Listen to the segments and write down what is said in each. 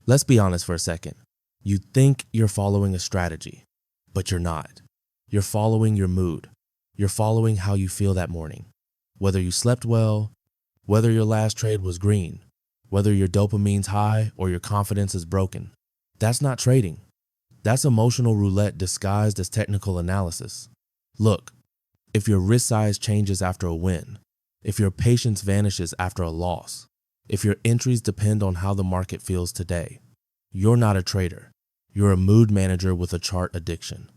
Let's be honest for a second. You think you're following a strategy, but you're not. You're following your mood. You're following how you feel that morning. Whether you slept well, whether your last trade was green, whether your dopamine's high or your confidence is broken. That's not trading. That's emotional roulette disguised as technical analysis. Look, if your risk size changes after a win, if your patience vanishes after a loss, if your entries depend on how the market feels today, you're not a trader. You're a mood manager with a chart addiction.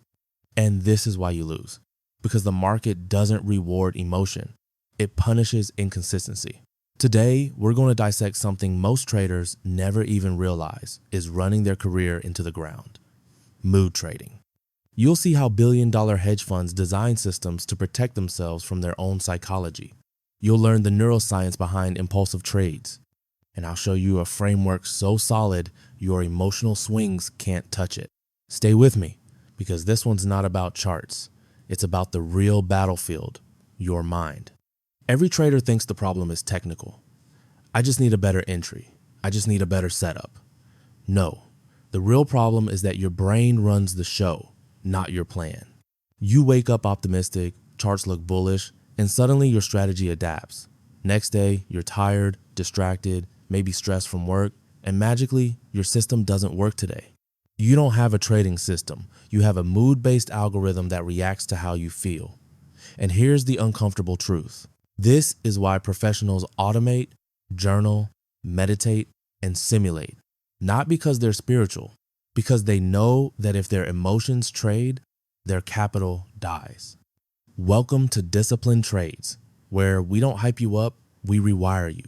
And this is why you lose. Because the market doesn't reward emotion. It punishes inconsistency. Today, we're going to dissect something most traders never even realize is running their career into the ground. Mood trading. You'll see how billion-dollar hedge funds design systems to protect themselves from their own psychology. You'll learn the neuroscience behind impulsive trades. And I'll show you a framework so solid your emotional swings can't touch it. Stay with me, because this one's not about charts. It's about the real battlefield, your mind. Every trader thinks the problem is technical. I just need a better entry. I just need a better setup. No, the real problem is that your brain runs the show, not your plan. You wake up optimistic, charts look bullish, and suddenly your strategy adapts. Next day, you're tired, distracted, maybe stressed from work, and magically, your system doesn't work today. You don't have a trading system. You have a mood-based algorithm that reacts to how you feel. And here's the uncomfortable truth. This is why professionals automate, journal, meditate, and simulate. Not because they're spiritual, because they know that if their emotions trade, their capital dies. Welcome to Disciplined Trades, where we don't hype you up, we rewire you.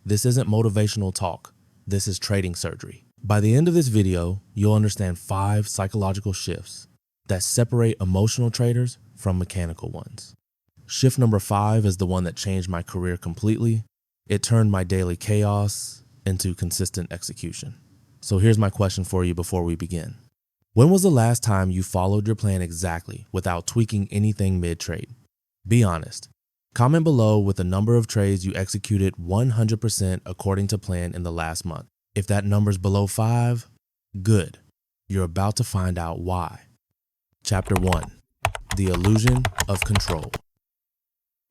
This isn't motivational talk. This is trading surgery. By the end of this video, you'll understand 5 psychological shifts that separate emotional traders from mechanical ones. Shift number 5 is the one that changed my career completely. It turned my daily chaos into consistent execution. So here's my question for you before we begin. When was the last time you followed your plan exactly without tweaking anything mid-trade? Be honest. Comment below with the number of trades you executed 100% according to plan in the last month. If that number's below 5, good. You're about to find out why. Chapter 1, the illusion of control.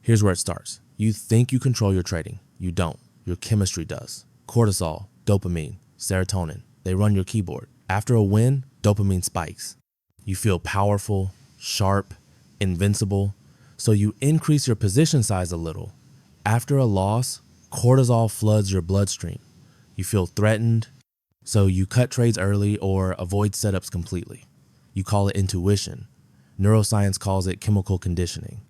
Here's where it starts. You think you control your trading. You don't. Your chemistry does. Cortisol, dopamine, serotonin, they run your keyboard. After a win, dopamine spikes. You feel powerful, sharp, invincible. So you increase your position size a little. After a loss, cortisol floods your bloodstream. You feel threatened, so you cut trades early or avoid setups completely. You call it intuition. Neuroscience calls it chemical conditioning.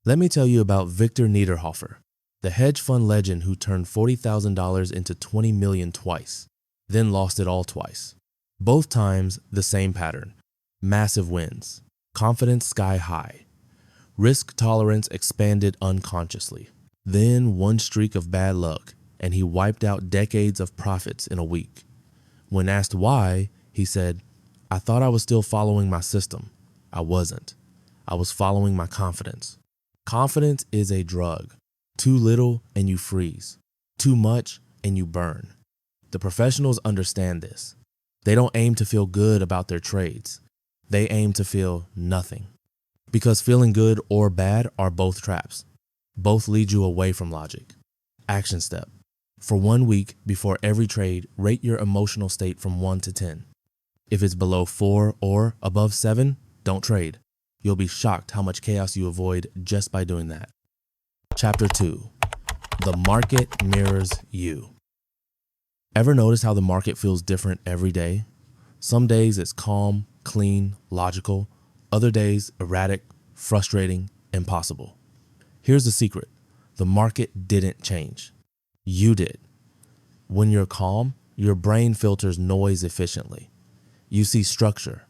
Let me tell you about Victor Niederhofer, the hedge fund legend who turned $40,000 into $20 million twice, then lost it all twice. Both times, the same pattern. Massive wins. Confidence sky high. Risk tolerance expanded unconsciously. Then one streak of bad luck, and he wiped out decades of profits in a week. When asked why, he said, "I thought I was still following my system. I wasn't. I was following my confidence." Confidence is a drug. Too little and you freeze. Too much and you burn. The professionals understand this. They don't aim to feel good about their trades. They aim to feel nothing. Because feeling good or bad are both traps. Both lead you away from logic. Action step. For 1 week before every trade, rate your emotional state from 1 to 10. If it's below 4 or above 7, don't trade. You'll be shocked how much chaos you avoid just by doing that. Chapter 2. The market mirrors you. Ever notice how the market feels different every day? Some days it's calm, clean, logical. Other days erratic, frustrating, impossible. Here's the secret. The market didn't change. You did. When you're calm, your brain filters noise efficiently. You see structure.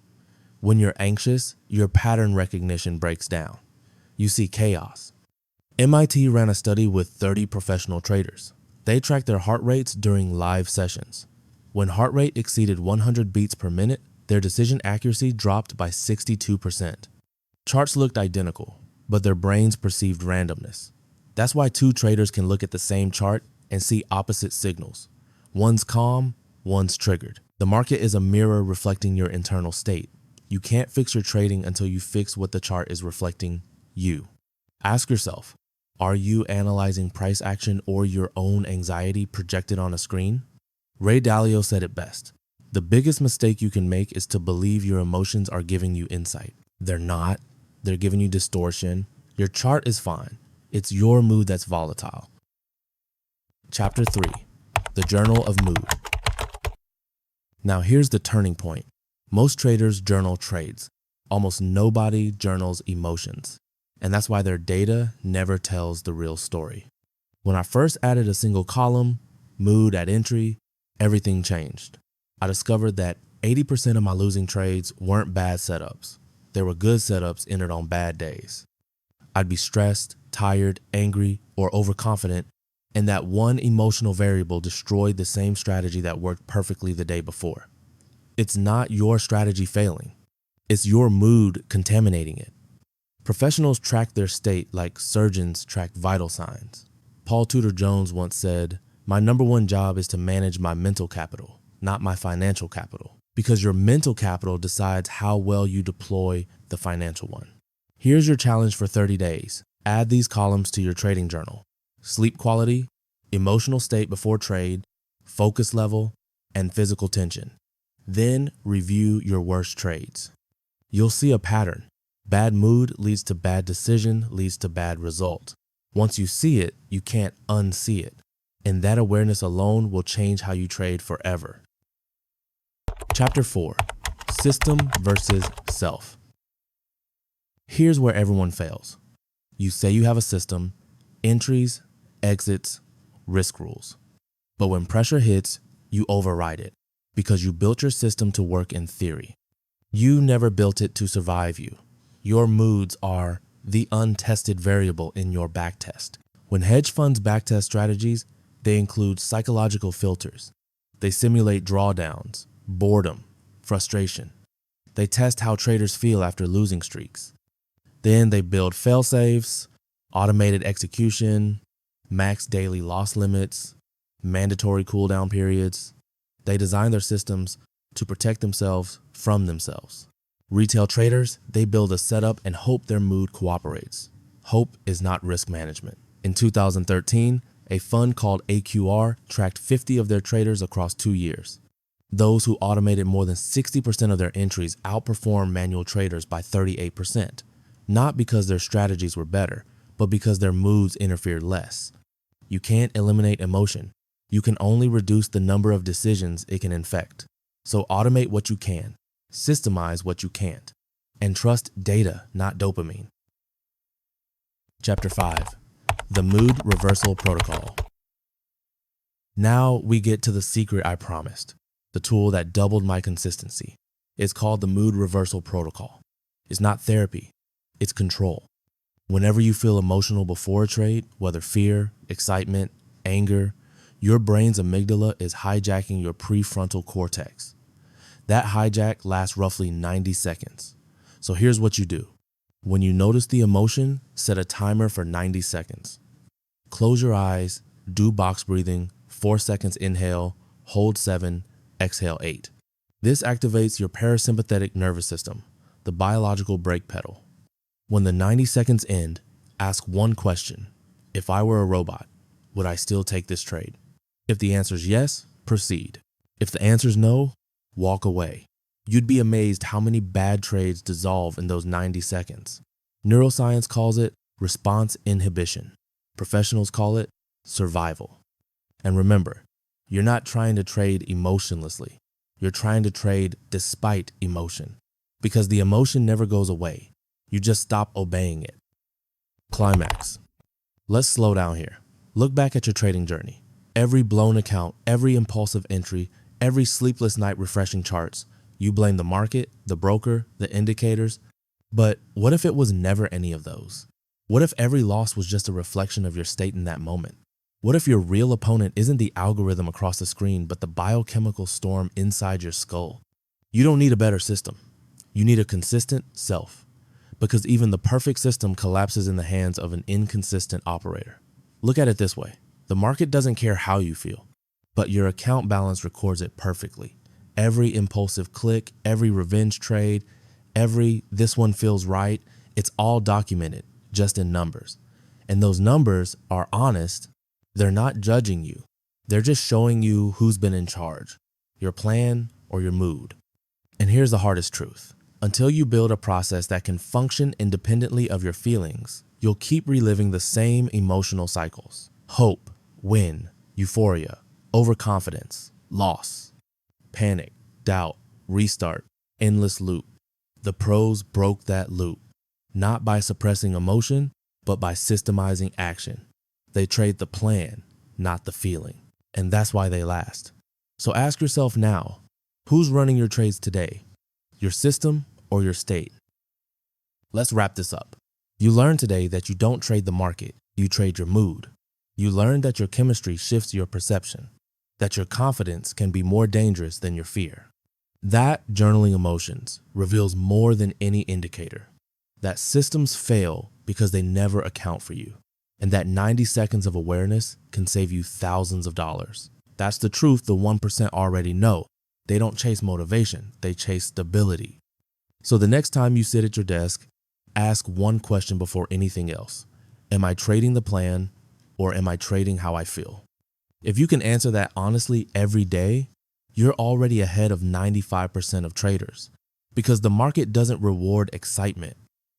When you're anxious, your pattern recognition breaks down. You see chaos. MIT ran a study with 30 professional traders. They tracked their heart rates during live sessions. When heart rate exceeded 100 beats per minute, their decision accuracy dropped by 62%. Charts looked identical, but their brains perceived randomness. That's why 2 traders can look at the same chart and see opposite signals. One's calm, one's triggered. The market is a mirror reflecting your internal state. You can't fix your trading until you fix what the chart is reflecting you. Ask yourself, are you analyzing price action or your own anxiety projected on a screen? Ray Dalio said it best. The biggest mistake you can make is to believe your emotions are giving you insight. They're not. They're giving you distortion. Your chart is fine. It's your mood that's volatile. Chapter 3, the Journal of Mood. Now here's the turning point. Most traders journal trades. Almost nobody journals emotions. And that's why their data never tells the real story. When I first added a single column, mood at entry, everything changed. I discovered that 80% of my losing trades weren't bad setups. They were good setups entered on bad days. I'd be stressed, tired, angry, or overconfident, and that one emotional variable destroyed the same strategy that worked perfectly the day before. It's not your strategy failing. It's your mood contaminating it. Professionals track their state like surgeons track vital signs. Paul Tudor Jones once said, "My number one job is to manage my mental capital, not my financial capital, because your mental capital decides how well you deploy the financial one." Here's your challenge for 30 days. Add these columns to your trading journal: sleep quality, emotional state before trade, focus level, and physical tension. Then review your worst trades. You'll see a pattern. Bad mood leads to bad decision, leads to bad result. Once you see it, you can't unsee it. And that awareness alone will change how you trade forever. Chapter 4, System versus Self. Here's where everyone fails. You say you have a system, entries, exits, risk rules. But when pressure hits, you override it because you built your system to work in theory. You never built it to survive you. Your moods are the untested variable in your backtest. When hedge funds backtest strategies, they include psychological filters. They simulate drawdowns, boredom, frustration. They test how traders feel after losing streaks. Then they build fail-safes, automated execution, max daily loss limits, mandatory cooldown periods. They design their systems to protect themselves from themselves. Retail traders, they build a setup and hope their mood cooperates. Hope is not risk management. In 2013, a fund called AQR tracked 50 of their traders across 2 years. Those who automated more than 60% of their entries outperformed manual traders by 38%, not because their strategies were better, but because their moods interfered less. You can't eliminate emotion. You can only reduce the number of decisions it can infect. So automate what you can, systemize what you can't, and trust data, not dopamine. Chapter 5, the Mood Reversal Protocol. Now we get to the secret I promised, the tool that doubled my consistency. It's called the Mood Reversal Protocol. It's not therapy, it's control. Whenever you feel emotional before a trade, whether fear, excitement, anger, your brain's amygdala is hijacking your prefrontal cortex. That hijack lasts roughly 90 seconds. So here's what you do. When you notice the emotion, set a timer for 90 seconds. Close your eyes, do box breathing, 4 seconds inhale, hold 7, exhale 8. This activates your parasympathetic nervous system, the biological brake pedal. When the 90 seconds end, ask one question. If I were a robot, would I still take this trade? If the answer is yes, proceed. If the answer is no, walk away. You'd be amazed how many bad trades dissolve in those 90 seconds. Neuroscience calls it response inhibition. Professionals call it survival. And remember, you're not trying to trade emotionlessly. You're trying to trade despite emotion, because the emotion never goes away. You just stop obeying it. Climax. Let's slow down here. Look back at your trading journey. Every blown account, every impulsive entry, every sleepless night refreshing charts. You blame the market, the broker, the indicators. But what if it was never any of those? What if every loss was just a reflection of your state in that moment? What if your real opponent isn't the algorithm across the screen, but the biochemical storm inside your skull? You don't need a better system. You need a consistent self. Because even the perfect system collapses in the hands of an inconsistent operator. Look at it this way. The market doesn't care how you feel, but your account balance records it perfectly. Every impulsive click, every revenge trade, every this one feels right, it's all documented just in numbers. And those numbers are honest. They're not judging you. They're just showing you who's been in charge, your plan or your mood. And here's the hardest truth. Until you build a process that can function independently of your feelings, you'll keep reliving the same emotional cycles. Hope, win, euphoria, overconfidence, loss, panic, doubt, restart, endless loop. The pros broke that loop, not by suppressing emotion, but by systemizing action. They trade the plan, not the feeling. And that's why they last. So ask yourself now, who's running your trades today? Your system or your state? Let's wrap this up. You learned today that you don't trade the market, you trade your mood. You learned that your chemistry shifts your perception, that your confidence can be more dangerous than your fear. That journaling emotions reveals more than any indicator, that systems fail because they never account for you, and that 90 seconds of awareness can save you thousands of dollars. That's the truth the 1% already know. They don't chase motivation, they chase stability. So the next time you sit at your desk, ask one question before anything else. Am I trading the plan or am I trading how I feel? If you can answer that honestly every day, you're already ahead of 95% of traders, because the market doesn't reward excitement,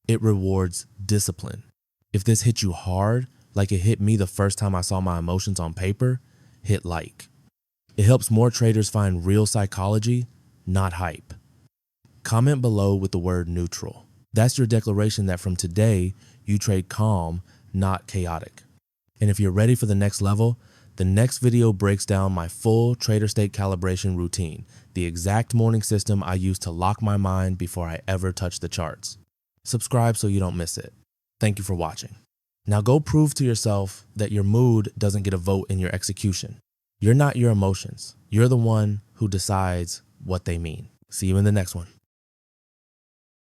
it rewards discipline. If this hit you hard, like it hit me the first time I saw my emotions on paper, hit like. It helps more traders find real psychology, not hype. Comment below with the word neutral. That's your declaration that from today, you trade calm, not chaotic. And if you're ready for the next level, the next video breaks down my full trader state calibration routine, the exact morning system I use to lock my mind before I ever touch the charts. Subscribe so you don't miss it. Thank you for watching. Now go prove to yourself that your mood doesn't get a vote in your execution. You're not your emotions. You're the one who decides what they mean. See you in the next one.